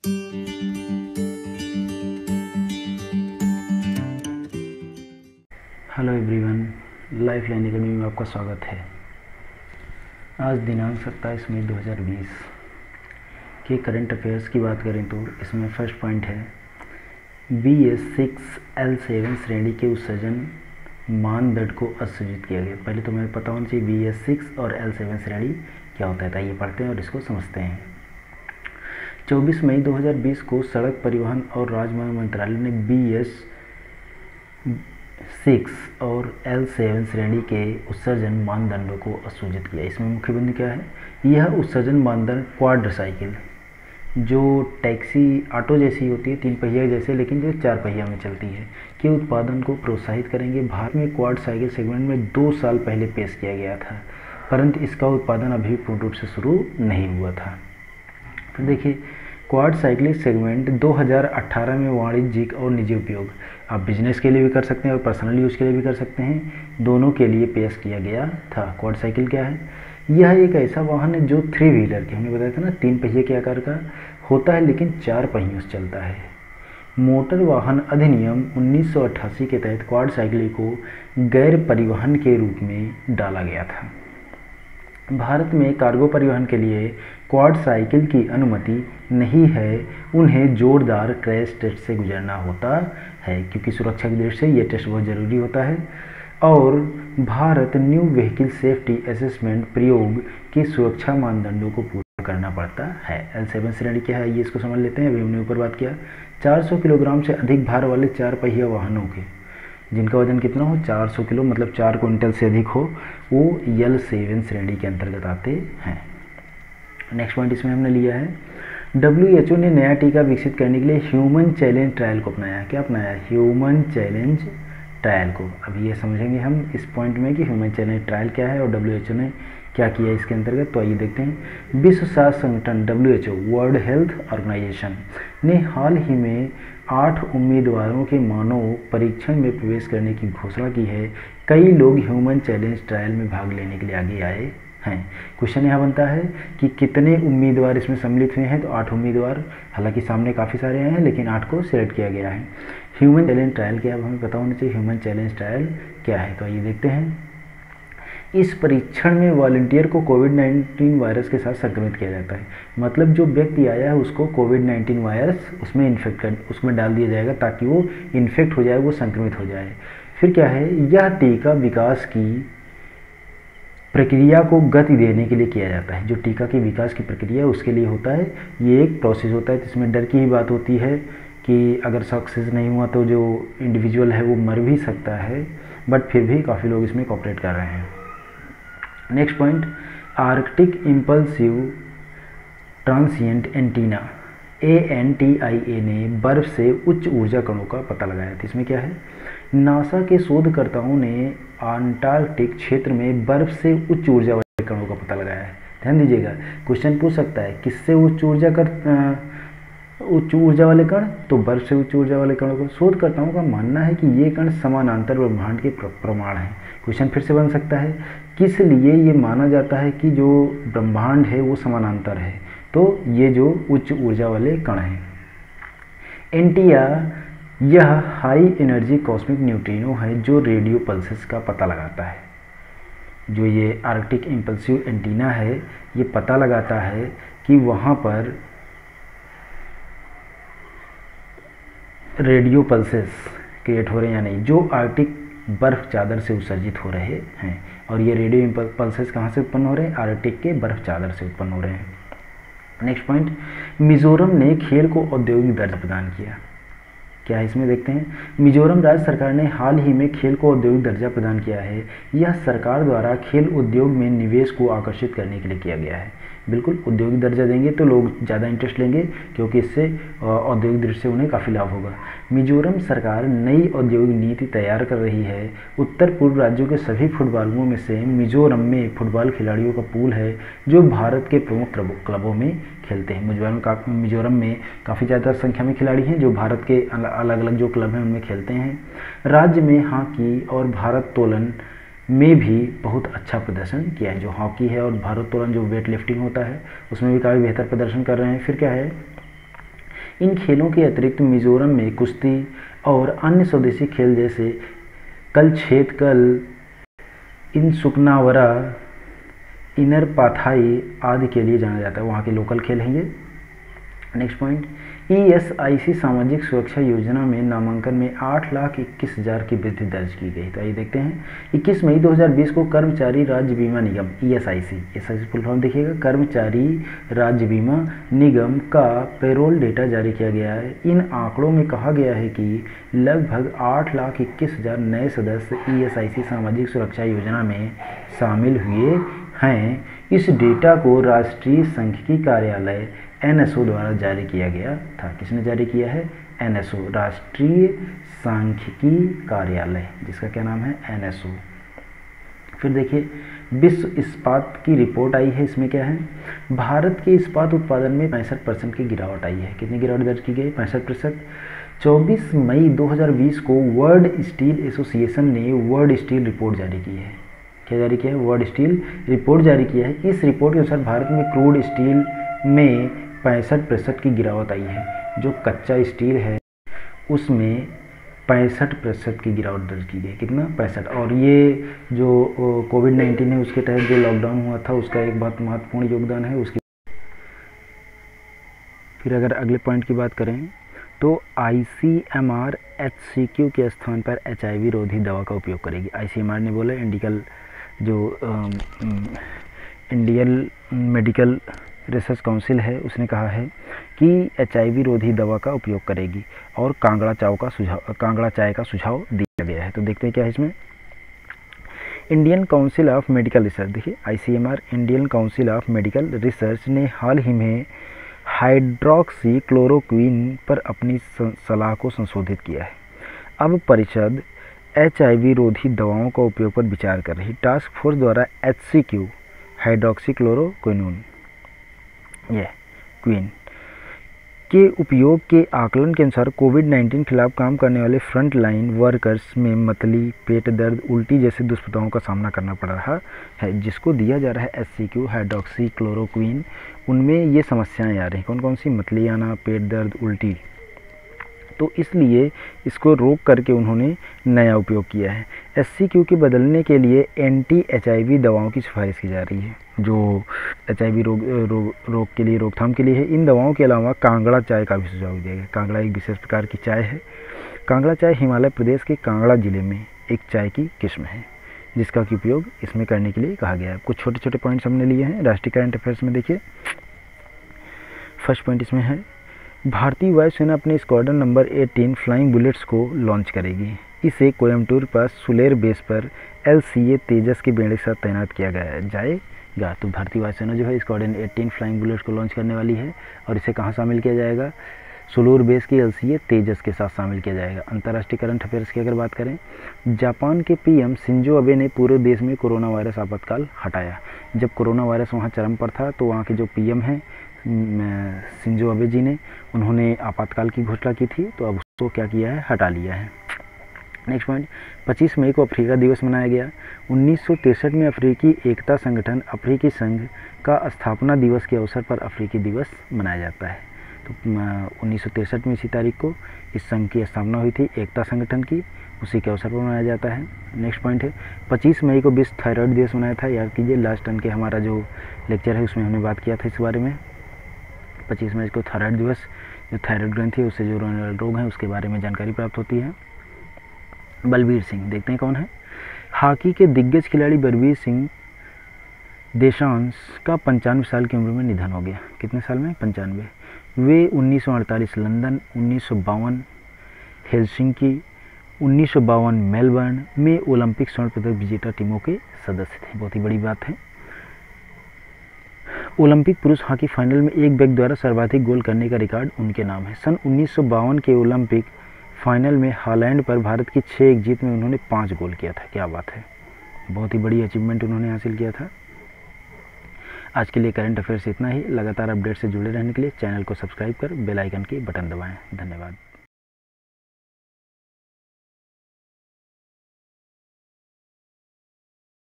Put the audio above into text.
Hello everyone, life line academy में आपका स्वागत है। आज दिनांक 27 मई 2020 के करंट अफेयर्स की बात करें तो इसमें फर्स्ट पॉइंट है BS6L7 श्रेणी के उत्सर्जन मानदंड को असृजित किया गया। पहले तो हमें पता होना चाहिए BS6 और L7 श्रेणी क्या होता है, ये पढ़ते हैं और इसको समझते हैं। 24 मई 2020 को सड़क परिवहन और राजमार्ग मंत्रालय ने BS6 और L7 श्रेणी के उत्सर्जन मानदंडों को असृजित किया। इसमें मुख्य बिंदु क्या है? यह उत्सर्जन मानदंड क्वाड्रसाइकिल, जो टैक्सी ऑटो जैसी होती है, 3 पहिया जैसे, लेकिन जो 4 पहिया में चलती है, के उत्पादन को प्रोत्साहित करेंगे। भारत में क्वाड साइकिल सेगमेंट में 2 साल पहले पेश किया गया था, परंतु इसका उत्पादन अभी पूर्ण रूप से शुरू नहीं हुआ था। तो देखिए, क्वाड साइकिल सेगमेंट 2018 में वाणिज्यिक और निजी उपयोग, आप बिजनेस के लिए भी कर सकते हैं और पर्सनल यूज़ के लिए भी कर सकते हैं, दोनों के लिए पेश किया गया था। क्वाड साइकिल क्या है? यह एक ऐसा वाहन है जो 3 व्हीलर के, हमने बताया था ना, 3 पहिए के आकार का होता है, लेकिन 4 पहियों से चलता है। मोटर वाहन अधिनियम 1988 के तहत क्वाड साइकिल को गैर परिवहन के रूप में डाला गया था। भारत में कार्गो परिवहन के लिए क्वाड साइकिल की अनुमति नहीं है, उन्हें जोरदार क्रैश टेस्ट से गुजरना होता है, क्योंकि सुरक्षा की दृष्टि से ये टेस्ट बहुत ज़रूरी होता है। और Bharat new vehicle safety assessment प्रयोग के सुरक्षा मानदंडों को पूरा करना पड़ता है। L7 श्रेणी क्या है, ये इसको समझ लेते हैं। अभी हमने ऊपर बात किया, 400 किलोग्राम से अधिक भार वाले 4 पहिया वाहनों के, जिनका वजन कितना हो, 400 किलो मतलब 4 क्विंटल से अधिक हो, वो L7 श्रेणी के अंतर्गत आते हैं। नेक्स्ट पॉइंट इसमें हमने लिया है, WHO ने नया टीका विकसित करने के लिए ह्यूमन चैलेंज ट्रायल को अपनाया। क्या अपनाया? ह्यूमन चैलेंज ट्रायल को। अभी ये समझेंगे हम इस पॉइंट में कि ह्यूमन चैलेंज ट्रायल क्या है और WHO ने क्या किया इसके अंतर्गत। तो आइए देखते हैं। विश्व स्वास्थ्य संगठन WHO, वर्ल्ड हेल्थ ऑर्गेनाइजेशन, ने हाल ही में 8 उम्मीदवारों के मानव परीक्षण में प्रवेश करने की घोषणा की है। कई लोग ह्यूमन चैलेंज ट्रायल में भाग लेने के लिए आगे आए हैं। क्वेश्चन यहाँ बनता है कि कितने उम्मीदवार इसमें सम्मिलित हुए हैं, तो 8 उम्मीदवार, हालांकि सामने काफ़ी सारे आए हैं, लेकिन 8 को सिलेक्ट किया गया है। ह्यूमन चैलेंज ट्रायल क्या है, हमें पता होना चाहिए ह्यूमन चैलेंज ट्रायल क्या है। तो आइए देखते हैं। इस परीक्षण में वॉलंटियर को कोविड-19 वायरस के साथ संक्रमित किया जाता है। मतलब जो व्यक्ति आया है उसको कोविड-19 वायरस उसमें डाल दिया जाएगा, ताकि वो इन्फेक्ट हो जाए, वो संक्रमित हो जाए। फिर क्या है, यह टीका विकास की प्रक्रिया को गति देने के लिए किया जाता है। जो टीका की विकास की प्रक्रिया है उसके लिए होता है, ये एक प्रोसेस होता है। इसमें डर की ही बात होती है कि अगर सक्सेस नहीं हुआ तो जो इंडिविजुअल है वो मर भी सकता है, बट फिर भी काफ़ी लोग इसमें कोऑपरेट कर रहे हैं। Next point, Arctic impulsive transient antenna ANTIA ने बर्फ से उच्च ऊर्जा कणों का पता लगाया था। इसमें क्या है, नासा के शोधकर्ताओं ने अंटार्कटिक क्षेत्र में बर्फ से उच्च ऊर्जा वाले कणों का पता लगाया है। ध्यान दीजिएगा, क्वेश्चन पूछ सकता है किससे उच्च ऊर्जा वाले कण, तो बर्फ से उच्च ऊर्जा वाले कणों को। शोधकर्ताओं का मानना है कि ये कण समानांतर ब्रह्मांड के प्रमाण हैं। क्वेश्चन फिर से बन सकता है, किस लिए ये माना जाता है कि जो ब्रह्मांड है वो समानांतर है, तो ये जो उच्च ऊर्जा वाले कण हैं। एंटिया यह हाई एनर्जी कॉस्मिक न्यूट्रिनो है जो रेडियो पल्सेस का पता लगाता है। जो ये आर्कटिक इम्पल्सिव एंटीना है, ये पता लगाता है कि वहाँ पर रेडियो पल्सेस क्रिएट हो रहे हैं या नहीं, जो आर्कटिक बर्फ चादर से उत्सर्जित हो रहे हैं। और ये रेडियो पल्सेस कहाँ से उत्पन्न हो रहे हैं? आर्कटिक के बर्फ चादर से उत्पन्न हो रहे हैं। नेक्स्ट पॉइंट, मिजोरम ने खेल को औद्योगिक दर्जा प्रदान किया। क्या है इसमें देखते हैं। मिजोरम राज्य सरकार ने हाल ही में खेल को औद्योगिक दर्जा प्रदान किया है। यह सरकार द्वारा खेल उद्योग में निवेश को आकर्षित करने के लिए किया गया है। बिल्कुल, औद्योगिक दर्जा देंगे तो लोग ज़्यादा इंटरेस्ट लेंगे, क्योंकि इससे औद्योगिक दृष्टि से उन्हें काफ़ी लाभ होगा। मिजोरम सरकार नई औद्योगिक नीति तैयार कर रही है। उत्तर पूर्व राज्यों के सभी फुटबॉलों में से मिजोरम में फुटबॉल खिलाड़ियों का पूल है जो भारत के प्रमुख क्लबों में खेलते हैं। मिजोरम में काफ़ी ज़्यादा संख्या में खिलाड़ी हैं जो भारत के अलग अलग जो क्लब हैं उनमें खेलते हैं। राज्य में हॉकी और भारोत्तोलन में भी बहुत अच्छा प्रदर्शन किया है। जो हॉकी है और भारोत्तोलन जो वेट लिफ्टिंग होता है उसमें भी काफ़ी बेहतर प्रदर्शन कर रहे हैं। फिर क्या है, इन खेलों के अतिरिक्त मिजोरम में कुश्ती और अन्य स्वदेशी खेल जैसे कलछेदकल, इनसुकनावरा, इनरपाथाई आदि के लिए जाना जाता है। वहाँ के लोकल खेल हैं ये। नेक्स्ट पॉइंट, ESIC सामाजिक सुरक्षा योजना में नामांकन में 8,21,000 की वृद्धि दर्ज की गई। तो आइए देखते हैं। 21 मई 2020 को कर्मचारी राज्य बीमा निगम ESIC फुल फॉर्म देखिएगा, कर्मचारी राज्य बीमा निगम का पेरोल डेटा जारी किया गया है। इन आंकड़ों में कहा गया है कि लगभग 8,21,000 नए सदस्य ESIC सामाजिक सुरक्षा योजना में शामिल हुए हैं। इस डेटा को राष्ट्रीय सांख्यिकी कार्यालय NSO द्वारा जारी किया गया था। किसने जारी किया है? NSO, राष्ट्रीय सांख्यिकी कार्यालय, जिसका क्या नाम है? NSO। फिर देखिए, विश्व इस्पात की रिपोर्ट आई है। इसमें क्या है? भारत के इस्पात उत्पादन में 65% की गिरावट आई है। कितनी गिरावट दर्ज की गई? 65%। 24 मई 2020 को वर्ल्ड स्टील एसोसिएशन ने वर्ल्ड स्टील रिपोर्ट जारी की है। क्या जारी किया है? वर्ल्ड स्टील रिपोर्ट जारी किया है। इस रिपोर्ट के अनुसार भारत में क्रूड स्टील में 65% की गिरावट आई है। जो कच्चा स्टील है उसमें 65% की गिरावट दर्ज की गई। कितना? 65। और ये जो कोविड-19 है उसके तहत जो लॉकडाउन हुआ था उसका एक बहुत महत्वपूर्ण योगदान है उसकी। फिर अगर अगले पॉइंट की बात करें तो ICMR HCQ के स्थान पर HIV रोधी दवा का उपयोग करेगी। ICMR ने बोला, इंडियन मेडिकल रिसर्च काउंसिल है, उसने कहा है कि HIV रोधी दवा का उपयोग करेगी और कांगड़ा चाय का सुझाव दिया गया है। तो देखते हैं क्या है इसमें। Indian council of medical research, देखिए ICMR Indian council of medical research ने हाल ही में हाइड्रोक्सी क्लोरोक्विन पर अपनी सलाह को संशोधित किया है। अब परिषद HIV रोधी दवाओं का उपयोग पर विचार कर रही। टास्क फोर्स द्वारा HCQ हाइड्रोक्सी क्लोरोक्विन क्वीन के उपयोग के आकलन के अनुसार कोविड-19 खिलाफ काम करने वाले फ्रंट लाइन वर्कर्स में मतली, पेट दर्द, उल्टी जैसे दुष्प्रभावों का सामना करना पड़ रहा है। जिसको दिया जा रहा है HCQ हाइड्रोक्सी क्लोरोक्विन, उनमें ये समस्याएं आ रही हैं। कौन कौन सी? मतली आना, पेट दर्द, उल्टी। तो इसलिए इसको रोक करके उन्होंने नया उपयोग किया है। HCQ के बदलने के लिए anti-HIV दवाओं की सिफारिश की जा रही है, जो HIV रोग के लिए, रोकथाम के लिए है। इन दवाओं के अलावा कांगड़ा चाय का भी सुझाव दिया गया। कांगड़ा एक विशेष प्रकार की चाय है। कांगड़ा चाय हिमाचल प्रदेश के कांगड़ा जिले में एक चाय की किस्म है जिसका कि उपयोग इसमें करने के लिए कहा गया है। कुछ छोटे छोटे पॉइंट्स हमने लिए हैं राष्ट्रीय करंट अफेयर्स में। देखिए, फर्स्ट पॉइंट इसमें है, भारतीय वायुसेना अपने स्क्वाड्रन नंबर 18 फ्लाइंग बुलेट्स को लॉन्च करेगी। इसे कोयम्बटूर पर सुलेर बेस पर LCA तेजस के बेड़े के साथ तैनात किया जाएगा। तो भारतीय वायुसेना जो है स्क्वाड्रन 18 फ्लाइंग बुलेट्स को लॉन्च करने वाली है और इसे कहाँ शामिल किया जाएगा? सुलूर बेस की LCA तेजस के साथ शामिल किया जाएगा। अंतर्राष्ट्रीय करंट अफेयर्स की अगर बात करें, जापान के PM शिंजो अबे ने पूरे देश में कोरोना वायरस आपातकाल हटाया। जब कोरोना वायरस वहाँ चरम पर था तो वहाँ के जो PM हैं शिंजो अबे जी ने, उन्होंने आपातकाल की घोषणा की थी, तो अब उसको क्या किया है? हटा लिया है। नेक्स्ट पॉइंट, 25 मई को अफ्रीका दिवस मनाया गया। 1963 में अफ्रीकी एकता संगठन अफ्रीकी संघ का स्थापना दिवस के अवसर पर अफ्रीकी दिवस मनाया जाता है। तो 1963 में इसी तारीख को इस संघ की स्थापना हुई थी, एकता संगठन की, उसी के अवसर पर मनाया जाता है। नेक्स्ट पॉइंट है, 25 मई को विश्व थायराइड दिवस मनाया था। याद कीजिए, लास्ट टाइम के हमारा जो लेक्चर है उसमें हमने बात किया था इस बारे में। 25 मई को थायराइड दिवस, जो थायराइड ग्रंथि है उससे जो रोग हैं उसके बारे में जानकारी प्राप्त होती है। बलबीर सिंह, देखते हैं कौन है। हॉकी के दिग्गज खिलाड़ी बलबीर सिंह देशांश का 95 साल की उम्र में निधन हो गया। कितने साल में? 95। वे 1948 लंदन, 1952 हेलसिंकी, 1952 मेलबर्न में ओलंपिक स्वर्ण पदक विजेता टीमों के सदस्य थे। बहुत ही बड़ी बात है। ओलंपिक पुरुष हॉकी फाइनल में एक व्यक्ति द्वारा सर्वाधिक गोल करने का रिकॉर्ड उनके नाम है। सन 1952 के ओलंपिक फाइनल में हॉलैंड पर भारत की 6-1 जीत में उन्होंने 5 गोल किया था। क्या बात है, बहुत ही बड़ी अचीवमेंट उन्होंने हासिल किया था। आज के लिए करंट अफेयर्स इतना ही। लगातार अपडेट से जुड़े रहने के लिए चैनल को सब्सक्राइब कर बेल आइकन की बटन दबाएं। धन्यवाद।